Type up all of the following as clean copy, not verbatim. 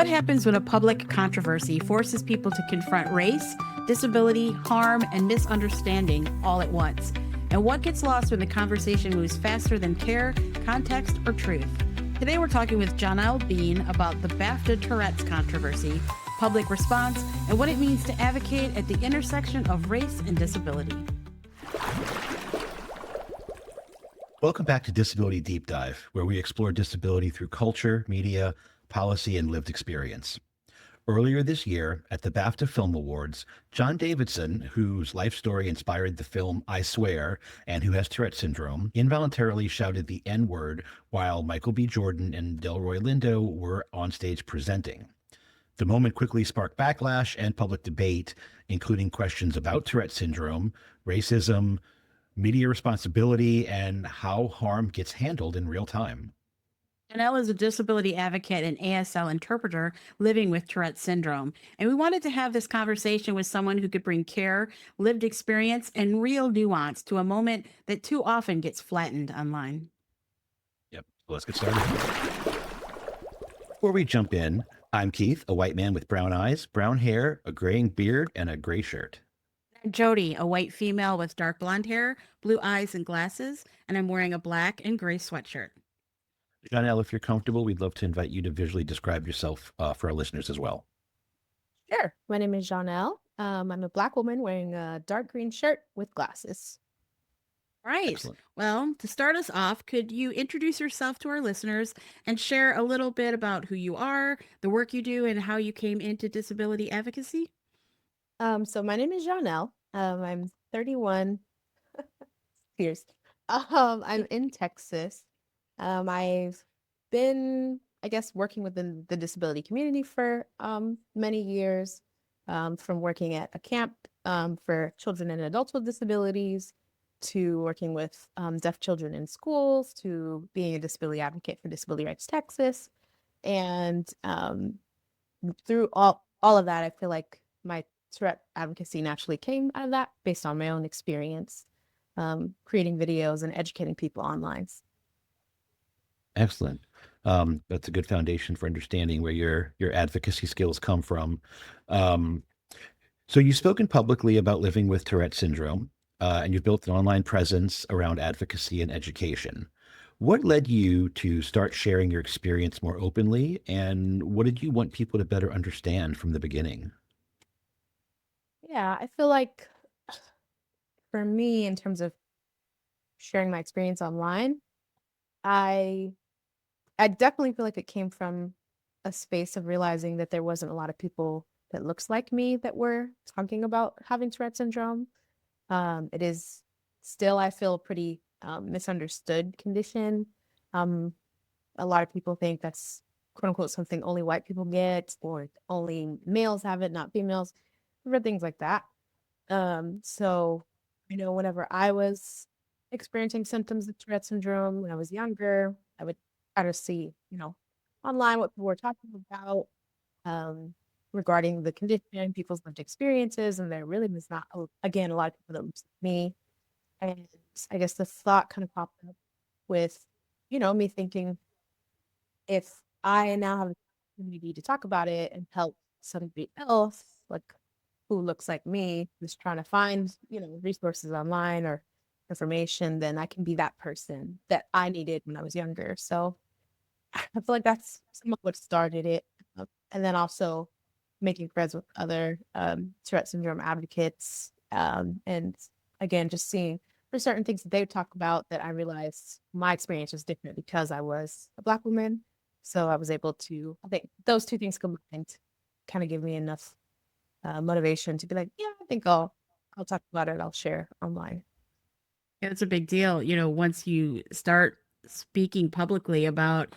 What happens when a public controversy forces people to confront race, disability, harm, and misunderstanding all at once? And what gets lost when the conversation moves faster than care, context, or truth? Today we're talking with Jhónelle Bean about the BAFTA Tourette's controversy, public response, and what it means to advocate at the intersection of race and disability. Welcome back to Disability Deep Dive, where we explore disability through culture, media, policy, and lived experience. Earlier this year, at the BAFTA Film Awards, John Davidson, whose life story inspired the film I Swear, and who has Tourette syndrome, involuntarily shouted the N-word while Michael B. Jordan and Delroy Lindo were on stage presenting. The moment quickly sparked backlash and public debate, including questions about Tourette syndrome, racism, media responsibility, and how harm gets handled in real time. Jhónelle is a disability advocate and ASL interpreter living with Tourette syndrome. And we wanted to have this conversation with someone who could bring care, lived experience, and real nuance to a moment that too often gets flattened online. Yep, let's get started. Before we jump in, I'm Keith, a white man with brown eyes, brown hair, a graying beard, and a gray shirt. I'm Jodi, a white female with dark blonde hair, blue eyes, and glasses, and I'm wearing a black and gray sweatshirt. Jhónelle, if you're comfortable, we'd love to invite you to visually describe yourself for our listeners as well. Sure. My name is Jhónelle. I'm a Black woman wearing a dark green shirt with glasses. Right. Excellent. Well, to start us off, could you introduce yourself to our listeners and share a little bit about who you are, the work you do, and how you came into disability advocacy? So my name is Jhónelle. I'm 31 years. I'm in Texas. I've been, I guess, working within the disability community for many years, from working at a camp for children and adults with disabilities, to working with deaf children in schools, to being a disability advocate for Disability Rights Texas. And through all of that, I feel like my Tourette advocacy naturally came out of that based on my own experience, creating videos and educating people online. Excellent. That's a good foundation for understanding where your advocacy skills come from. So you've spoken publicly about living with Tourette syndrome, and you've built an online presence around advocacy and education. What led you to start sharing your experience more openly, and what did you want people to better understand from the beginning? Yeah, I feel like for me, in terms of sharing my experience online, I definitely feel like it came from a space of realizing that there wasn't a lot of people that looks like me that were talking about having Tourette syndrome. It is still, I feel, a pretty misunderstood condition. A lot of people think that's quote unquote something only white people get, or only males have it, not females, different things like that. So, whenever I was experiencing symptoms of Tourette syndrome when I was younger, I would try to see, online what people were talking about regarding the condition, people's lived experiences, and there really was not, again, a lot of people that looked like me. And I guess the thought kind of popped up with, me thinking, if I now have the opportunity to talk about it and help somebody else, like who looks like me, who's trying to find, resources online or information, then I can be that person that I needed when I was younger. So I feel like that's some of what started it. And then also making friends with other Tourette syndrome advocates. And again, just seeing there's certain things that they would talk about that I realized my experience was different because I was a Black woman. So I was able to, I think those two things combined kind of give me enough motivation to be like, yeah, I think I'll talk about it. I'll share online. Yeah, it's a big deal. Once you start speaking publicly about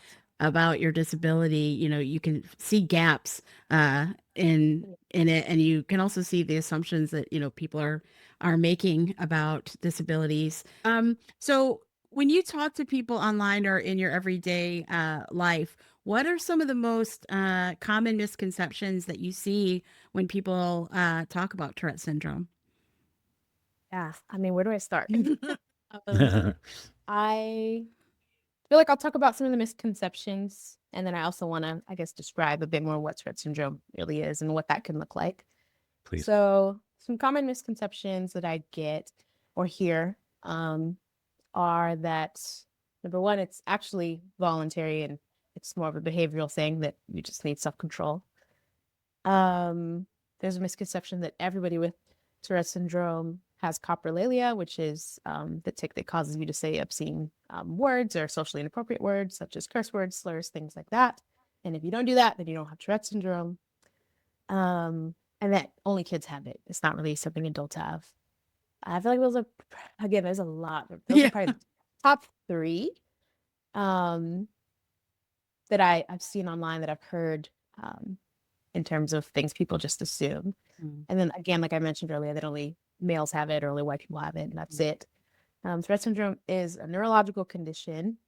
your disability, you can see gaps in it, and you can also see the assumptions that people are making about disabilities. So when you talk to people online or in your everyday life, what are some of the most common misconceptions that you see when people talk about Tourette syndrome? Yeah, I mean, where do I start? I feel like I'll talk about some of the misconceptions And then I also want to, I guess, describe a bit more what Tourette syndrome really is and what that can look like. Please. So some common misconceptions that I get or hear are that, number one, it's actually voluntary and it's more of a behavioral thing that you just need self-control. There's a misconception that everybody with Tourette syndrome has coprolalia, which is the tic that causes you to say obscene words or socially inappropriate words, such as curse words, slurs, things like that. And if you don't do that, then you don't have Tourette syndrome. And that only kids have it. It's not really something adults have. I feel like those are, again, there's a lot. Those Yeah. are probably the top three that I've seen online, that I've heard in terms of things people just assume. And then again, like I mentioned earlier, that only males have it or only white people have it, and that's it. Tourette syndrome is a neurological condition.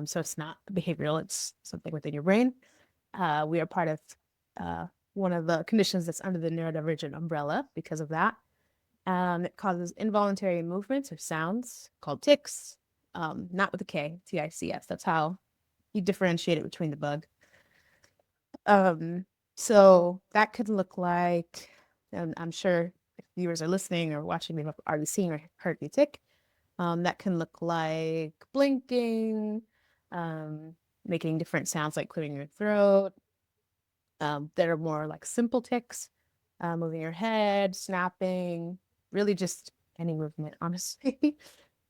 So it's not behavioral, it's something within your brain. We are part of one of the conditions that's under the neurodivergent umbrella because of that. It causes involuntary movements or sounds called tics, not with a K, TICS. That's how you differentiate it between the bug. So that could look like, and I'm sure if viewers are listening or watching, they've already seen or heard me tic. That can look like blinking, making different sounds like clearing your throat. That are more like simple tics, moving your head, snapping, really just any movement, honestly,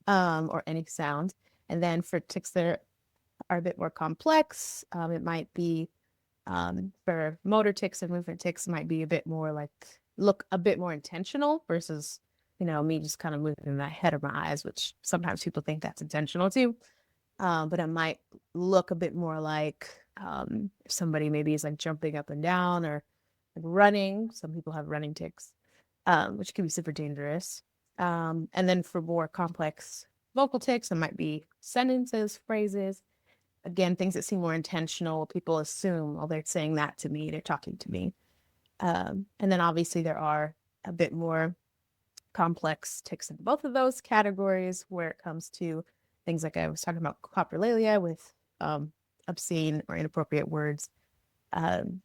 or any sound. And then for tics that are a bit more complex, it might be for motor tics and movement tics, might be a bit more like, look a bit more intentional versus, me just kind of moving my head or my eyes, which sometimes people think that's intentional too. But it might look a bit more like if somebody maybe is like jumping up and down or like running. Some people have running tics, which can be super dangerous. And then for more complex vocal tics, it might be sentences, phrases. Again, things that seem more intentional. People assume, oh, they're saying that to me, they're talking to me. And then obviously there are a bit more complex tics in both of those categories where it comes to things like I was talking about coprolalia with obscene or inappropriate words. And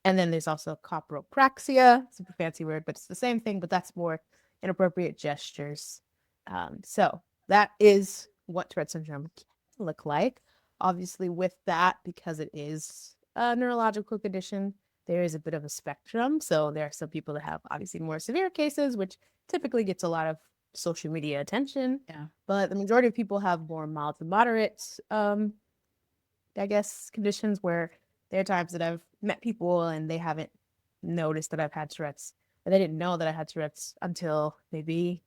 then there's also copropraxia, super fancy word, but it's the same thing, but that's more inappropriate gestures. So that is what Tourette syndrome can look like. Obviously, with that, because it is a neurological condition, there is a bit of a spectrum. So there are some people that have obviously more severe cases, which typically gets a lot of social media attention. Yeah. But the majority of people have more mild to moderate, I guess, conditions where there are times that I've met people and they haven't noticed that I've had Tourette's, or they didn't know that I had Tourette's until maybe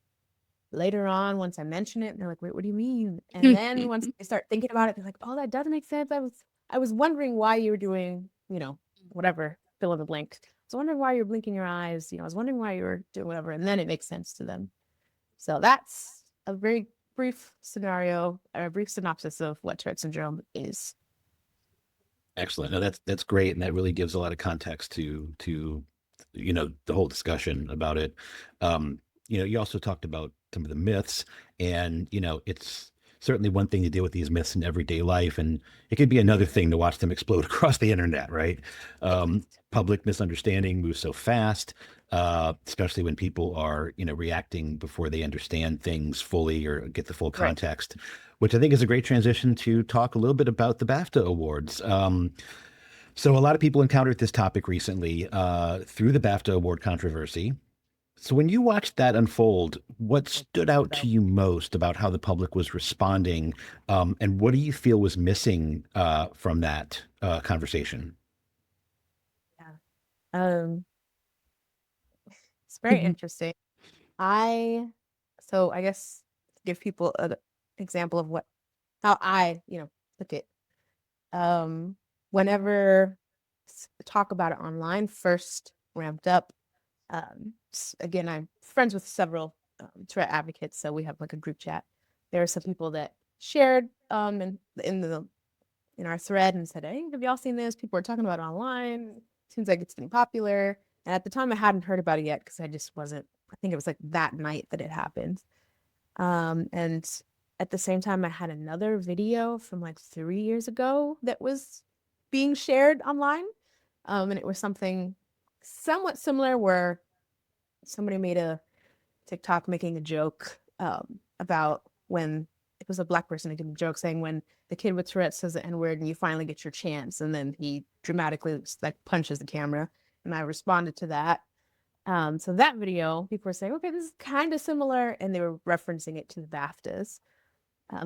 later on once I mention it. And they're like, wait, what do you mean? And then once they start thinking about it, they're like, oh, that doesn't make sense. I was wondering why you were doing, whatever, fill in the blank. I was wondering why you're blinking your eyes. I was wondering why you were doing whatever. And then it makes sense to them. So that's a very brief scenario, or a brief synopsis of what Tourette syndrome is. Excellent. No, that's great, and that really gives a lot of context to the whole discussion about it. You also talked about some of the myths, and it's certainly one thing to deal with these myths in everyday life, and it could be another thing to watch them explode across the internet, right? Public misunderstanding moves so fast, especially when people are reacting before they understand things fully or get the full context. Right. Which I think is a great transition to talk a little bit about the BAFTA Awards. So a lot of people encountered this topic recently through the BAFTA Award controversy. So when you watched that unfold, what stood out to you most about how the public was responding, and what do you feel was missing from that conversation? Yeah, it's very interesting. So I guess give people an example of how I took it. Whenever talk about it online first ramped up, again, I'm friends with several Tourette advocates, so we have like a group chat. There are some people that shared in our thread and said, hey, have y'all seen this? People are talking about it online. Seems like it's getting popular. And at the time, I hadn't heard about it yet because I just wasn't. I think it was like that night that it happened. And at the same time, I had another video from like 3 years ago that was being shared online. And it was something somewhat similar where somebody made a TikTok making a joke about when it was a Black person making a joke saying when the kid with Tourette says the N-word and you finally get your chance, and then he dramatically like punches the camera. And I responded to that. So that video, people were saying, okay, this is kind of similar, and they were referencing it to the BAFTAs.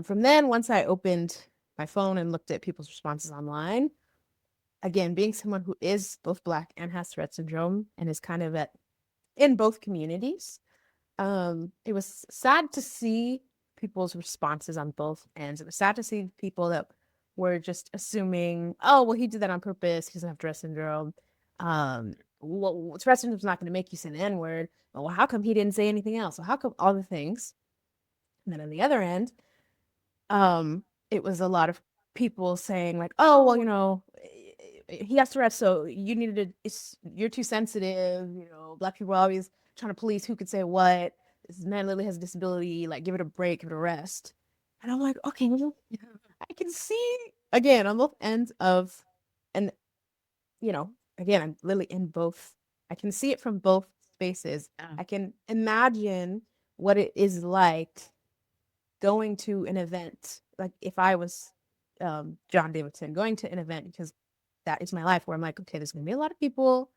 From then, once I opened my phone and looked at people's responses online, again, being someone who is both Black and has Tourette syndrome and is kind of in both communities, it was sad to see people's responses on both ends. It was sad to see people that were just assuming, oh, well, he did that on purpose. He doesn't have Tourette syndrome. Well, Tourette syndrome is not going to make you say the N-word. Well, how come he didn't say anything else? Well, how come all the things? And then on the other end, it was a lot of people saying like, oh, well, you know, he has Tourette, so you needed to, you're too sensitive. You know, Black people are always trying to police who could say what. This man literally has a disability, like give it a break, give it a rest. And I'm like, okay, well, I can see again on both ends of, and you know, again, I'm literally in both. I can see it from both spaces. Yeah. I can imagine what it is like going to an event, like if I was John Davidson, going to an event, because that is my life, where I'm like, okay, there's gonna be a lot of people,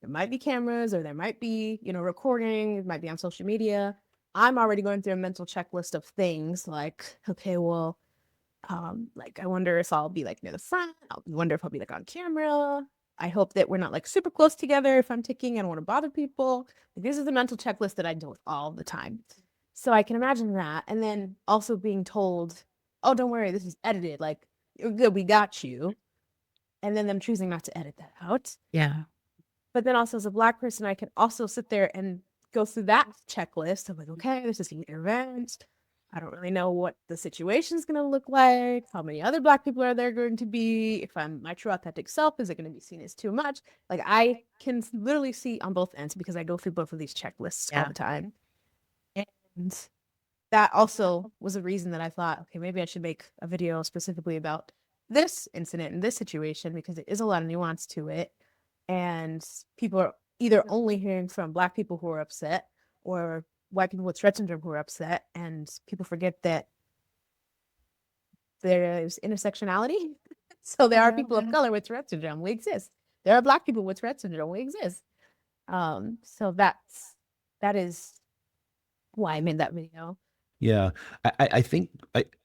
there might be cameras, or there might be, you know, recording, it might be on social media. I'm already going through a mental checklist of things like, okay, well, like I wonder if I'll be like near the front, I wonder if I'll be like on camera. I hope that we're not like super close together if I'm ticking. I don't want to bother people. Like, this is the mental checklist that I deal with all the time. So I can imagine that. And then also being told, oh, don't worry, this is edited. Like, you're good, we got you. And then them choosing not to edit that out. Yeah. But then also as a Black person, I can also sit there and go through that checklist of like, okay, this is an event. I don't really know what the situation's going to look like. How many other Black people are there going to be? If I'm my true authentic self, is it going to be seen as too much? Like, I can literally see on both ends because I go through both of these checklists all the time. And that also was a reason that I thought, okay, maybe I should make a video specifically about this incident and this situation, because there is a lot of nuance to it. And people are either only hearing from Black people who are upset or white people with Tourette syndrome who are upset. And people forget that there is intersectionality. So there are people of color with Tourette syndrome. We exist. There are Black people with Tourette syndrome. We exist. So that is why I made that video. Yeah, I think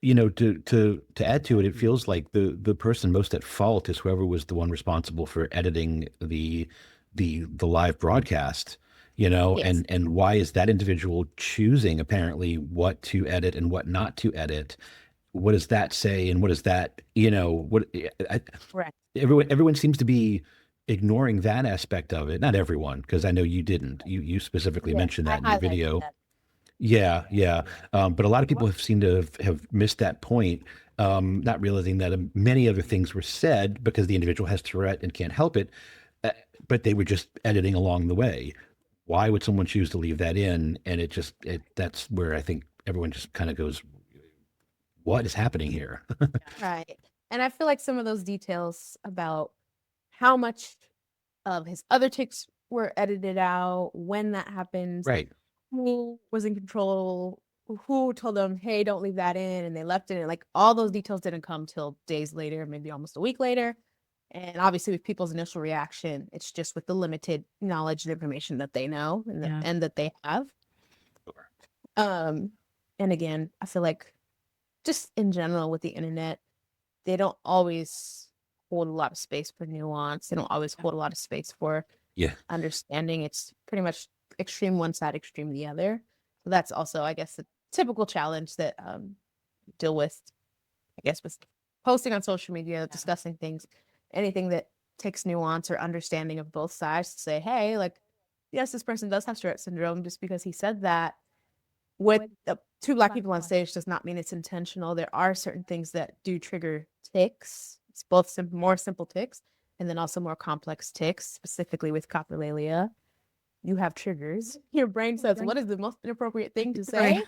you know, to add to it, it feels like the person most at fault is whoever was the one responsible for editing the live broadcast. You know, Yes. and why is that individual choosing apparently what to edit and what not to edit? What does that say, and what does that, you know, Correct. everyone seems to be ignoring that aspect of it. Not everyone, because I know you didn't. You specifically Yeah, mentioned I that in your highlighted video. that. Yeah, yeah. But a lot of people have seemed to have missed that point, not realizing that many other things were said because the individual has Tourette and can't help it, uh, but they were just editing along the way. Why would someone choose to leave that in? And that's where I think everyone just kind of goes, what is happening here? Right. And I feel like some of those details about how much of his other tics were edited out, when that happened, Right. who was in control, who told them, hey, don't leave that in, and they left it in. Like, all those details didn't come till days later, maybe almost a week later. And obviously with people's initial reaction, it's just with the limited knowledge and information that they know and, Yeah. and that they have. And again, I feel like just in general with the internet, they don't always hold a lot of space for nuance. They don't always hold a lot of space for Yeah. understanding. It's pretty much extreme one side, extreme the other. So that's also, I guess, a typical challenge that deal with, I guess, with posting on social media, discussing things, anything that takes nuance or understanding of both sides to say, hey, like, yes, this person does have Tourette syndrome. Just because he said that with two Black people on stage does not mean it's intentional. There are certain things that do trigger tics. It's both more simple tics and then also more complex tics, specifically with coprolalia. You have triggers. Your brain says, what is the most inappropriate thing to say? Right.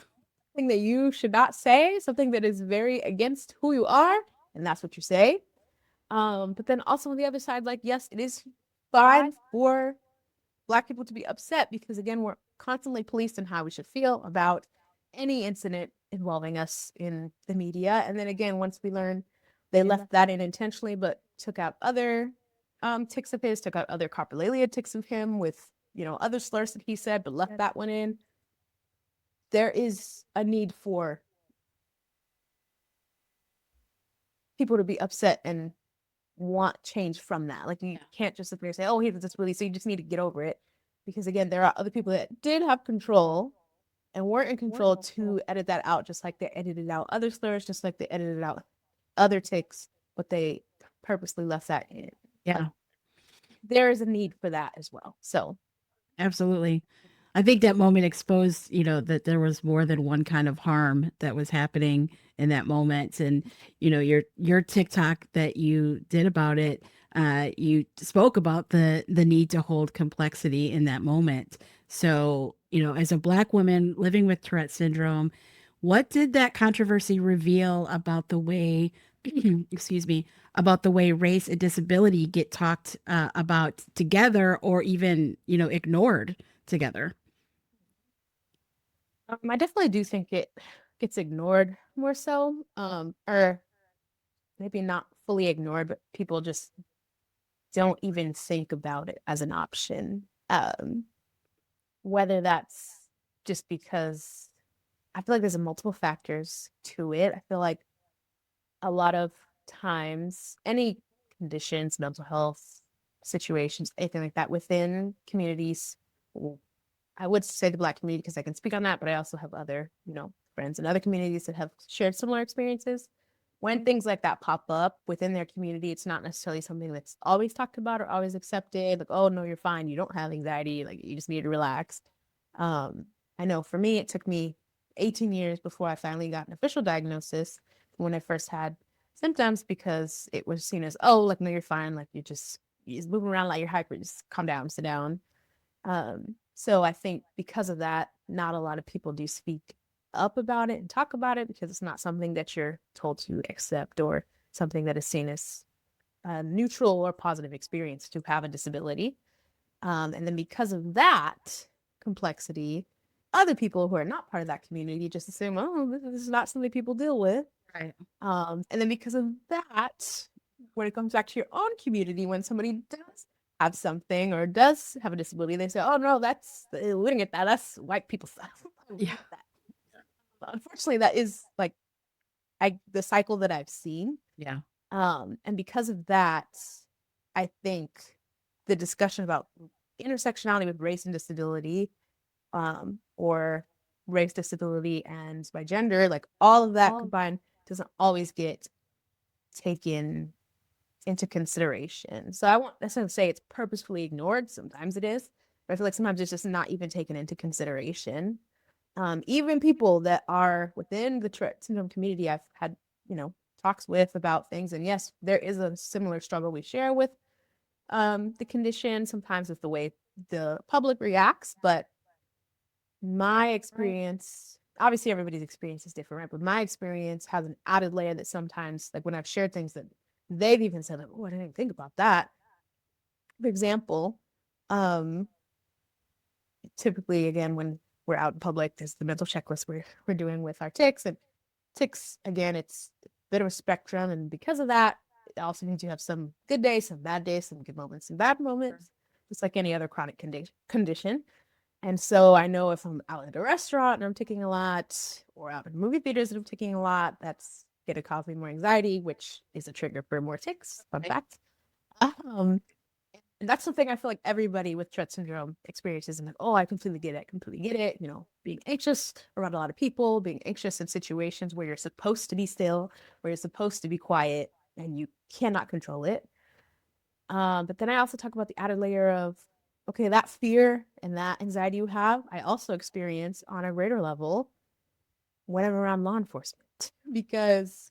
Something that you should not say, something that is very against who you are, and that's what you say. But then also on the other side, like, yes, it is fine for Black people to be upset because, again, we're constantly policed on how we should feel about any incident involving us in the media. And then again, once we learn they left that in intentionally, but took out other tics of his, took out other coprolalia tics of him with, other slurs that he said, but left that one in. There is a need for people to be upset and want change from that. Like, you can't just sit there and say, oh, he was just really, so you just need to get over it. Because again, there are other people that did have control and weren't in control to edit that out, just like they edited out other slurs, just like they edited out other tics, but they purposely left that in. Yeah. Like, there is a need for that as well. So Absolutely. I think that moment exposed, that there was more than one kind of harm that was happening in that moment. And, your TikTok that you did about it, you spoke about the need to hold complexity in that moment. So, as a Black woman living with Tourette syndrome, what did that controversy reveal about the way, excuse me, about the way race and disability get talked about together or even, ignored together? I definitely do think it gets ignored more so, or maybe not fully ignored, but people just don't even think about it as an option. Whether that's just because I feel like there's multiple factors to it. I feel like a lot of times, any conditions, mental health situations, anything like that within communities, I would say the Black community because I can speak on that, but I also have other, friends in other communities that have shared similar experiences. When things like that pop up within their community, it's not necessarily something that's always talked about or always accepted. Like, oh no, you're fine. You don't have anxiety. Like, you just need to relax. I know for me, it took me 18 years before I finally got an official diagnosis when I first had symptoms because it was seen as, oh, like, no, you're fine. Like, you're just moving around like you're hyper. Just calm down, sit down. So I think because of that, not a lot of people do speak up about it and talk about it because it's not something that you're told to accept or something that is seen as a neutral or positive experience to have a disability. And then because of that complexity, other people who are not part of that community just assume, oh, this is not something people deal with. Right. And then because of that, when it comes back to your own community, when somebody does have something or does have a disability, they say, oh no, we didn't get that. That's white people stuff. Yeah. Unfortunately, that is like the cycle that I've seen. Yeah. And because of that, I think the discussion about intersectionality with race and disability, or race, disability, and my gender, like all of that combined doesn't always get taken into consideration. So I won't necessarily say it's purposefully ignored. Sometimes it is, but I feel like sometimes it's just not even taken into consideration. Even people that are within the Tourette syndrome community, I've had, talks with about things. And yes, there is a similar struggle we share with the condition, sometimes with the way the public reacts. But my experience, obviously everybody's experience is different, right? But my experience has an added layer that sometimes, like when I've shared things that they've even said, like, oh, I didn't even think about that. For example, typically, again, when we're out in public, there's the mental checklist we're doing with our tics. And tics, again, it's a bit of a spectrum. And because of that, it also means you have some good days, some bad days, some good moments, some bad moments, just like any other chronic condition. And so I know if I'm out at a restaurant and I'm ticking a lot, or out in movie theaters and I'm ticking a lot, that's going to cause me more anxiety, which is a trigger for more tics. Fun fact. And that's something I feel like everybody with Tourette syndrome experiences. And like, oh, I completely get it. Completely get it. Being anxious around a lot of people, being anxious in situations where you're supposed to be still, where you're supposed to be quiet, and you cannot control it. But then I also talk about the added layer of, okay, that fear and that anxiety you have, I also experience on a greater level when I'm around law enforcement. Because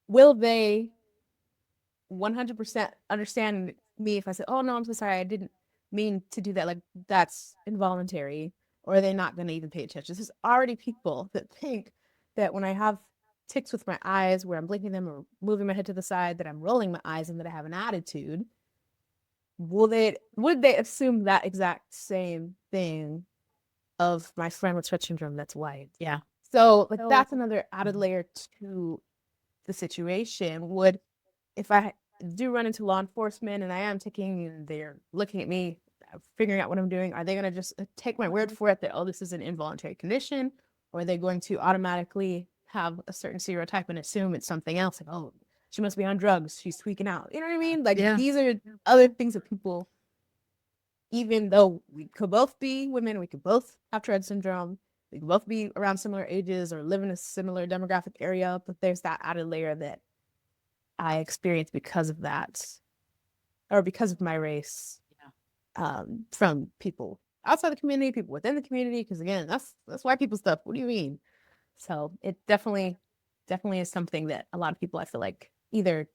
will they 100% understand me if I say, oh no, I'm so sorry, I didn't mean to do that, like that's involuntary, or are they not going to even pay attention? There's already people that think that when I have tics with my eyes where I'm blinking them or moving my head to the side, that I'm rolling my eyes and that I have an attitude, would they assume that exact same thing of my friend with Tourette syndrome that's white? Yeah. So like that's another added layer to the situation. If I do run into law enforcement and I am ticking and they're looking at me, figuring out what I'm doing, are they going to just take my word for it that, oh, this is an involuntary condition? Or are they going to automatically have a certain stereotype and assume it's something else? Like, oh, she must be on drugs. She's tweaking out. You know what I mean? Like, Yeah. these are other things that people, even though we could both be women, we could both have Tourette syndrome, we could both be around similar ages or live in a similar demographic area, but there's that added layer that I experienced because of that, or because of my race, from people outside the community, people within the community. Because again, that's white people stuff. What do you mean? So it definitely is something that a lot of people, I feel like, either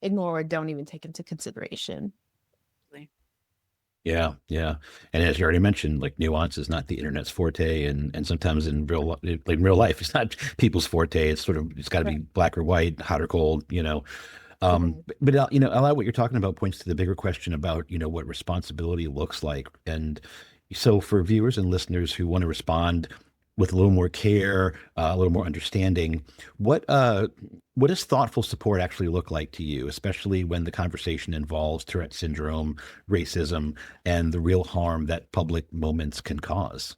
ignore or don't even take into consideration. Yeah, yeah. And as you already mentioned, like nuance is not the internet's forte, and sometimes in real life, it's not people's forte. It's sort of, it's got to be black or white, hot or cold, you know. But you know, a lot of what you're talking about points to the bigger question about, you know, what responsibility looks like. And so for viewers and listeners who want to respond with a little more care, a little more understanding, what does thoughtful support actually look like to you, especially when the conversation involves Tourette syndrome, racism, and the real harm that public moments can cause?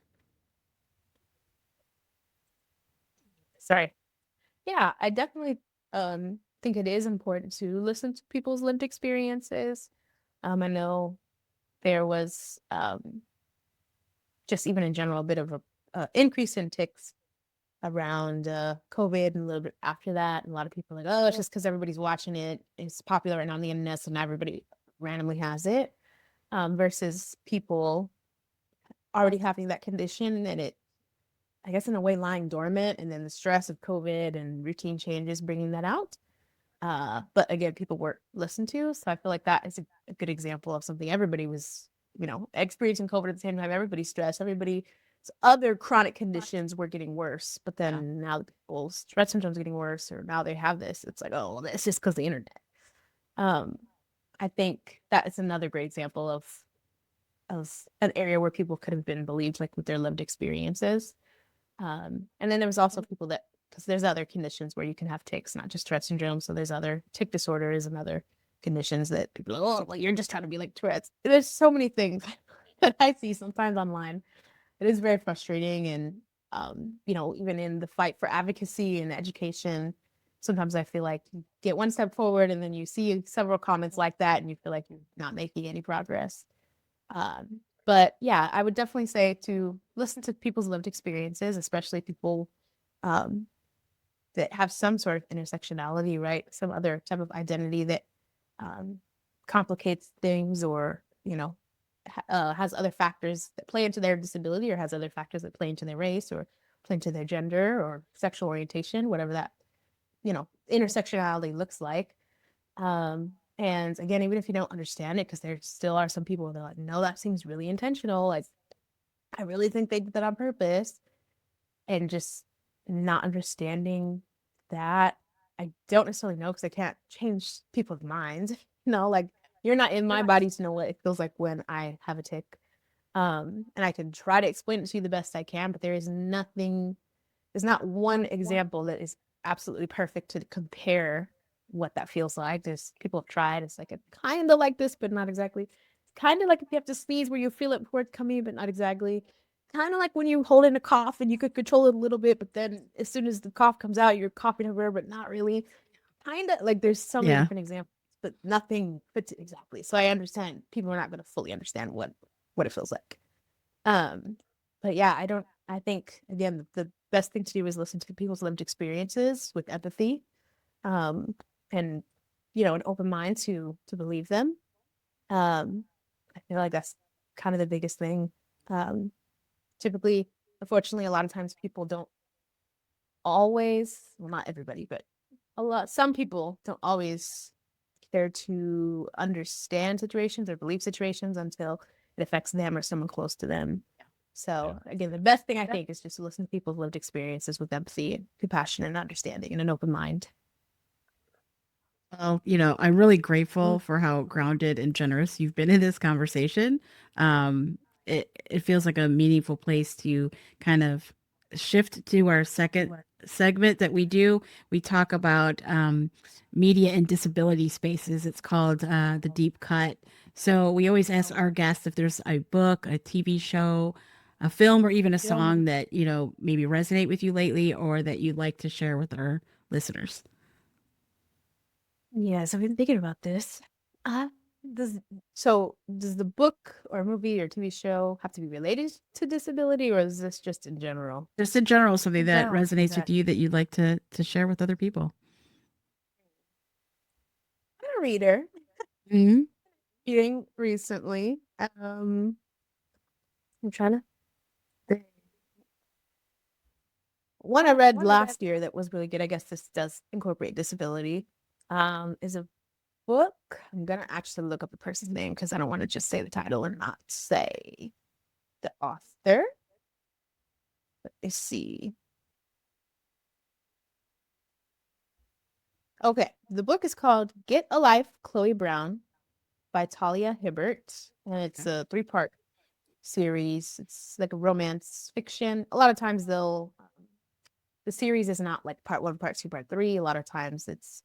Sorry. Yeah, I definitely think it is important to listen to people's lived experiences. I know there was just even in general a bit of a increase in tics around COVID and a little bit after that. And a lot of people are like, oh, it's just because everybody's watching it. It's popular right now on the internet, so now everybody randomly has it. Versus people already having that condition and it, I guess, in a way, lying dormant, and then the stress of COVID and routine changes bringing that out. But again, people weren't listened to. So I feel like that is a good example of something everybody was, you know, experiencing COVID at the same time. Everybody's stressed. Everybody's other chronic conditions were getting worse. But then now the people's Tourette syndrome is getting worse, or now they have this. It's like, oh, well, that's just because the internet. I think that is another great example of an area where people could have been believed, like with their lived experiences. And then there was also people that, because there's other conditions where you can have tics, not just Tourette syndrome. So there's other tic disorders and other conditions that people are like, oh, well, you're just trying to be like Tourette's. There's so many things that I see sometimes online. It is very frustrating. And, you know, even in the fight for advocacy and education, sometimes I feel like you get one step forward and then you see several comments like that and you feel like you're not making any progress. But yeah, I would definitely say to listen to people's lived experiences, especially people that have some sort of intersectionality, right? Some other type of identity that complicates things, or, you know, has other factors that play into their disability, or has other factors that play into their race, or play into their gender or sexual orientation, whatever that, you know, intersectionality looks like. And again, even if you don't understand it, because there still are some people that are like, no, that seems really intentional. Like, I really think they did that on purpose. And just not understanding that, I don't necessarily know, because I can't change people's minds. You know, like, you're not in my body to know what it feels like when I have a tic. And I can try to explain it to you the best I can, but there's not one example that is absolutely perfect to compare what that feels like. There's people have tried. It's like a kind of like this, but not exactly. It's kind of like if you have to sneeze where you feel it before it's coming, but not exactly. Kind of like when you hold in a cough and you could control it a little bit, but then as soon as the cough comes out, you're coughing everywhere, but not really. Kind of like there's so many different examples, but nothing fits it exactly. So I understand people are not going to fully understand what it feels like. But yeah, I think, again, the best thing to do is listen to people's lived experiences with empathy, and, you know, an open mind to believe them. I feel like that's kind of the biggest thing. Typically, unfortunately, a lot of times people don't always, well, not everybody, but some people don't always care to understand situations or believe situations until it affects them or someone close to them. So again, the best thing I think is just to listen to people's lived experiences with empathy and compassion and understanding and an open mind. Well, I'm really grateful for how grounded and generous you've been in this conversation. It feels like a meaningful place to kind of shift to our second segment that we do. We talk about media and disability spaces. It's called the Deep Cut. So we always ask our guests if there's a book, a TV show, a film, or even a song that maybe resonate with you lately, or that you'd like to share with our listeners. Yes, I've been thinking about this. Does the book or movie or TV show have to be related to disability, or is this just in general? Just in general, something that general, resonates with you that you'd like to share with other people. I'm a reader. Mm-hmm. Reading recently. I'm trying to think. One I read last year that was really good. I guess this does incorporate disability. Is a book. I'm gonna actually look up the person's name because I don't want to just say the title and not say the author. Let me see. Okay, the book is called Get a Life, Chloe Brown by Talia Hibbert, and it's a 3-part series. It's like a romance fiction. A lot of times the series is not like part 1, part 2, part 3. A lot of times it's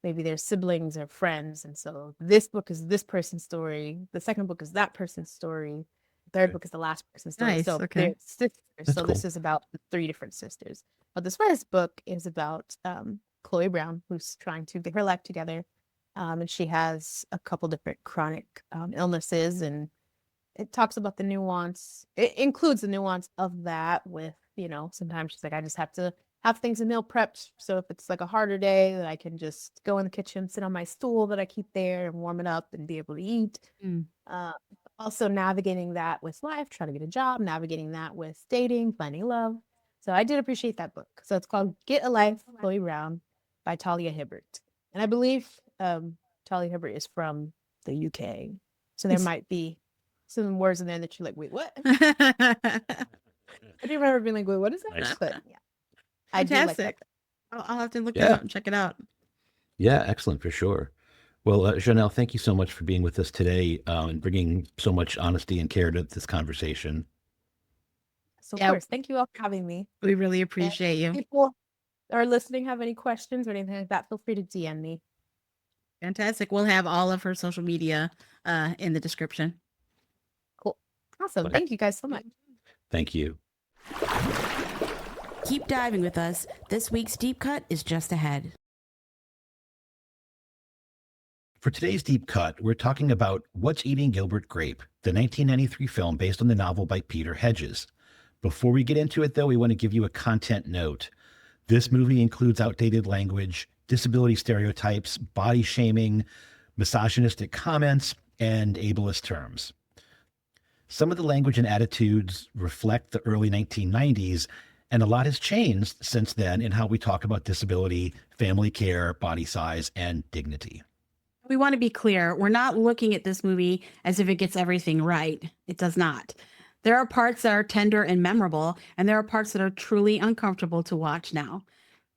maybe their siblings or friends. And so this book is this person's story. The second book is that person's story. The third book is the last person's story. Nice, So okay. they're sisters. That's So this cool. is about the 3 different sisters. But this first book is about Chloe Brown, who's trying to get her life together. And she has a couple different chronic illnesses, and it talks about the nuance. It includes the nuance of that with, sometimes she's like, I just have to have things in meal prepped. So if it's like a harder day, that I can just go in the kitchen, sit on my stool that I keep there and warm it up and be able to eat. Mm. Also navigating that with life, trying to get a job, navigating that with dating, finding love. So I did appreciate that book. So it's called Get a Life, Chloe Brown by Talia Hibbert. And I believe Talia Hibbert is from the UK. So there might be some words in there that you're like, wait, what? I do remember being like, wait, what is that? Nice. But yeah, I do like that. Fantastic. I'll have to look it Yeah. up and check it out. Yeah, excellent for sure. Well, Jhónelle, thank you so much for being with us today and bringing so much honesty and care to this conversation. So, of Yeah. course, thank you all for having me. We really appreciate you. People are listening, have any questions or anything like that, feel free to DM me. Fantastic. We'll have all of her social media in the description. Cool. Awesome. Okay. Thank you guys so much. Thank you. Keep diving with us. This week's Deep Cut is just ahead. For today's Deep Cut, we're talking about What's Eating Gilbert Grape, the 1993 film based on the novel by Peter Hedges. Before we get into it, though, we want to give you a content note. This movie includes outdated language, disability stereotypes, body shaming, misogynistic comments, and ableist terms. Some of the language and attitudes reflect the early 1990s, and a lot has changed since then in how we talk about disability, family care, body size, and dignity. We want to be clear. We're not looking at this movie as if it gets everything right. It does not. There are parts that are tender and memorable, and there are parts that are truly uncomfortable to watch now.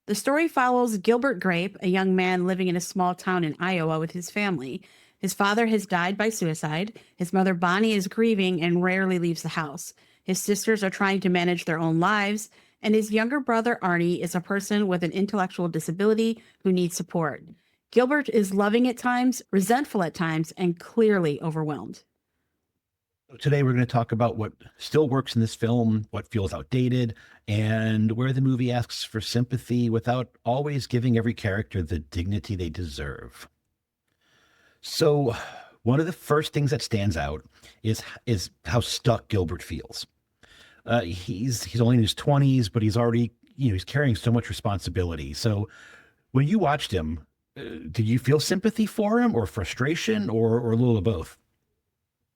The story follows Gilbert Grape, a young man living in a small town in Iowa with his family. His father has died by suicide. His mother, Bonnie, is grieving and rarely leaves the house. His sisters are trying to manage their own lives, and his younger brother, Arnie, is a person with an intellectual disability who needs support. Gilbert is loving at times, resentful at times, and clearly overwhelmed. Today, we're going to talk about what still works in this film, what feels outdated, and where the movie asks for sympathy without always giving every character the dignity they deserve. So, one of the first things that stands out is how stuck Gilbert feels. He's only in his 20s, but he's already, he's carrying so much responsibility. So, when you watched him, did you feel sympathy for him, or frustration, or a little of both?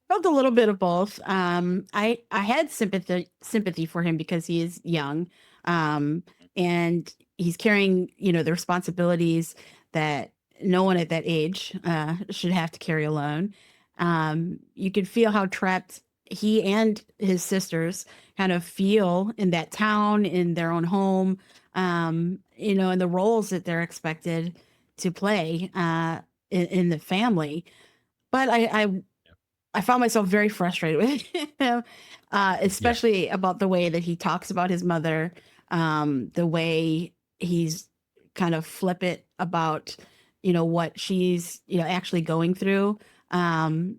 Felt a little bit of both. I had sympathy for him because he is young, and he's carrying the responsibilities that no one at that age should have to carry alone. You could feel how trapped he and his sisters kind of feel in that town, in their own home, and the roles that they're expected to play in the family. But I found myself very frustrated with him, Yeah. especially about the way that he talks about his mother, the way he's kind of flippant about, what she's, actually going through. Um,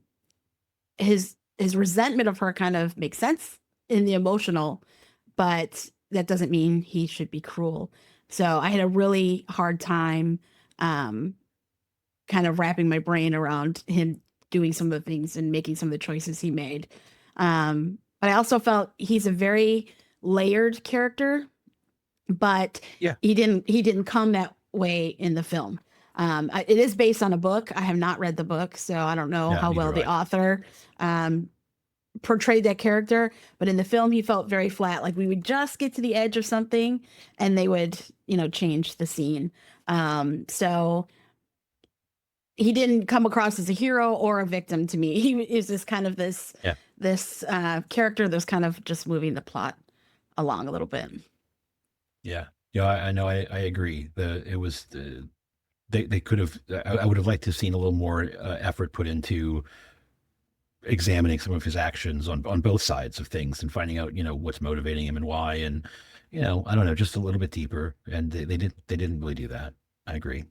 his resentment of her kind of makes sense in the emotional, but that doesn't mean he should be cruel. So I had a really hard time um, kind of wrapping my brain around him doing some of the things and making some of the choices he made. But I also felt he's a very layered character, but Yeah. he didn't come that way in the film. It is based on a book. I have not read the book, so I don't know Yeah, how well neither the do I. author portrayed that character. But in the film, he felt very flat. Like we would just get to the edge of something, and they would, change the scene. So he didn't come across as a hero or a victim to me. He is just kind of this Yeah. this character that's kind of just moving the plot along a little bit. Yeah. Yeah, I know. I agree. They could have. I would have liked to have seen a little more effort put into examining some of his actions on both sides of things and finding out, what's motivating him and why, and I don't know, just a little bit deeper. And they didn't really do that. I agree.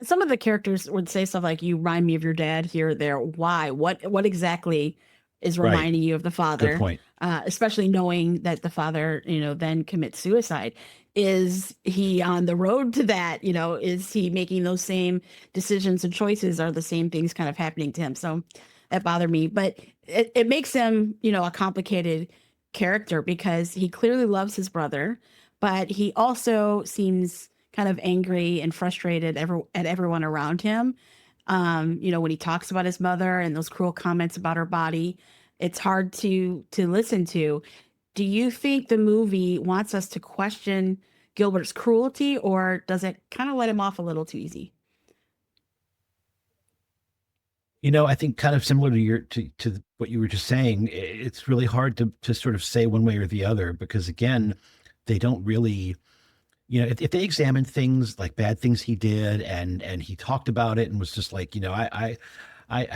Some of the characters would say stuff like, "You remind me of your dad here or there." Why? What exactly is Right. reminding you of the Good father? point. Especially knowing that the father, then commits suicide. Is he on the road to that? Is he making those same decisions and choices? Are the same things kind of happening to him? So that bothered me. But it makes him, a complicated character because he clearly loves his brother, but he also seems kind of angry and frustrated at everyone around him. When he talks about his mother and those cruel comments about her body, it's hard to listen to. Do you think the movie wants us to question Gilbert's cruelty, or does it kind of let him off a little too easy? I think kind of similar to to what you were just saying, it's really hard to sort of say one way or the other because again, they don't really, if they examined things like bad things he did and he talked about it and was just like, I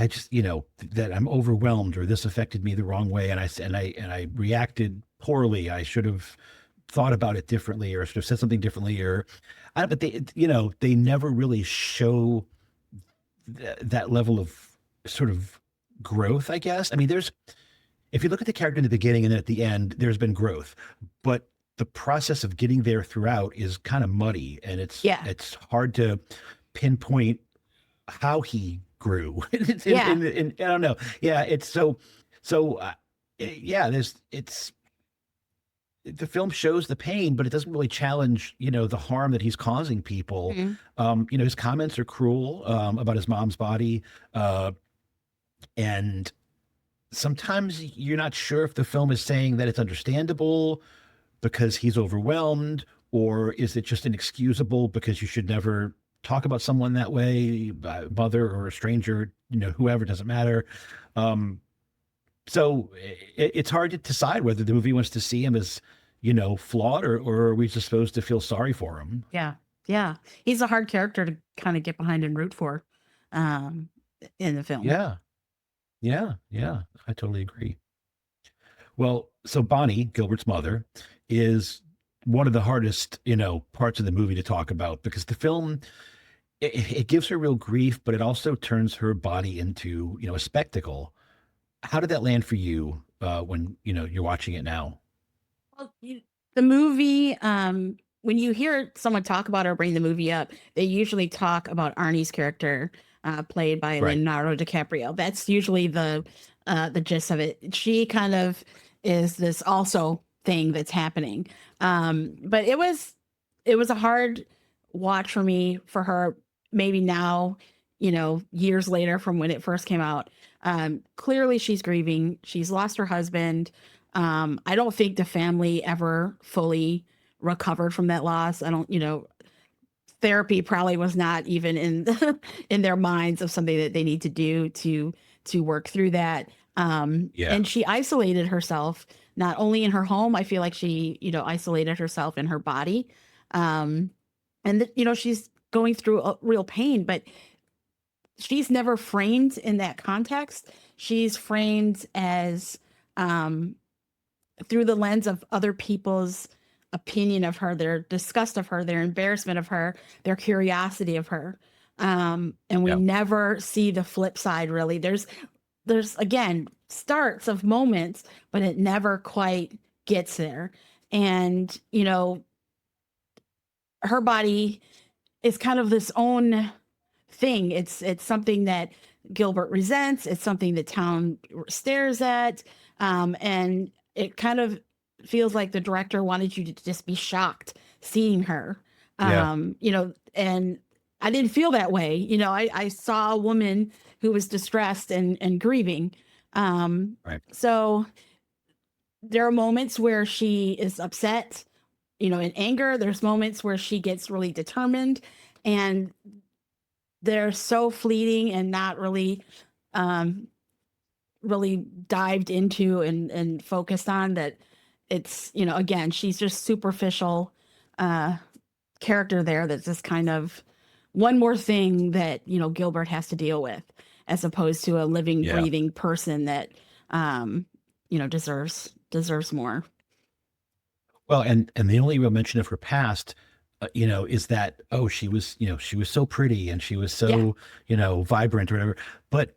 just, that I'm overwhelmed or this affected me the wrong way and I reacted poorly. I should have thought about it differently or should have said something differently but they never really show that level of sort of growth, I guess. I mean, if you look at the character in the beginning and at the end, there's been growth, but the process of getting there throughout is kind of muddy and Yeah. it's hard to pinpoint how he grew. Yeah. I don't know. Yeah. It's yeah, the film shows the pain, but it doesn't really challenge, the harm that he's causing people. His comments are cruel, about his mom's body. And sometimes you're not sure if the film is saying that it's understandable because he's overwhelmed, or is it just inexcusable because you should never talk about someone that way, mother or a stranger, whoever, doesn't matter. So it's hard to decide whether the movie wants to see him as, flawed or are we just supposed to feel sorry for him? Yeah. Yeah. He's a hard character to kind of get behind and root for in the film. Yeah. Yeah. Yeah. I totally agree. Well, so Bonnie, Gilbert's mother, is one of the hardest, parts of the movie to talk about because the film, it gives her real grief, but it also turns her body into, a spectacle. How did that land for you when, you're watching it now? Well, the movie, when you hear someone talk about or bring the movie up, they usually talk about Arnie's character, played by Right. Leonardo DiCaprio. That's usually the gist of it. She kind of is this also thing that's happening. But it was a hard watch for me for her. Maybe now, years later from when it first came out. Clearly, she's grieving. She's lost her husband. I don't think the family ever fully recovered from that loss. I don't, therapy probably was not even in in their minds of something that they need to do to work through that. Yeah. And she isolated herself not only in her home. I feel like she, isolated herself in her body. And she's going through a real pain, but she's never framed in that context. She's framed as through the lens of other people's opinion of her, their disgust of her, their embarrassment of her, their curiosity of her. And we Yeah. never see the flip side, really. There's again starts of moments, but it never quite gets there. And her body is kind of this own thing. It's something that Gilbert resents. It's something that town stares at, and it kind of feels like the director wanted you to just be shocked seeing her. Yeah. And I didn't feel that way. I saw a woman who was distressed and grieving. Right. So there are moments where she is upset, in anger. There's moments where she gets really determined, and they're so fleeting and not really really dived into and focused on that. It's again, she's just superficial character there that's just kind of one more thing that Gilbert has to deal with, as opposed to a living Yeah. breathing person that deserves more. Well, and the only real mention of her past, is that, oh, she was so pretty and she was so, vibrant or whatever. But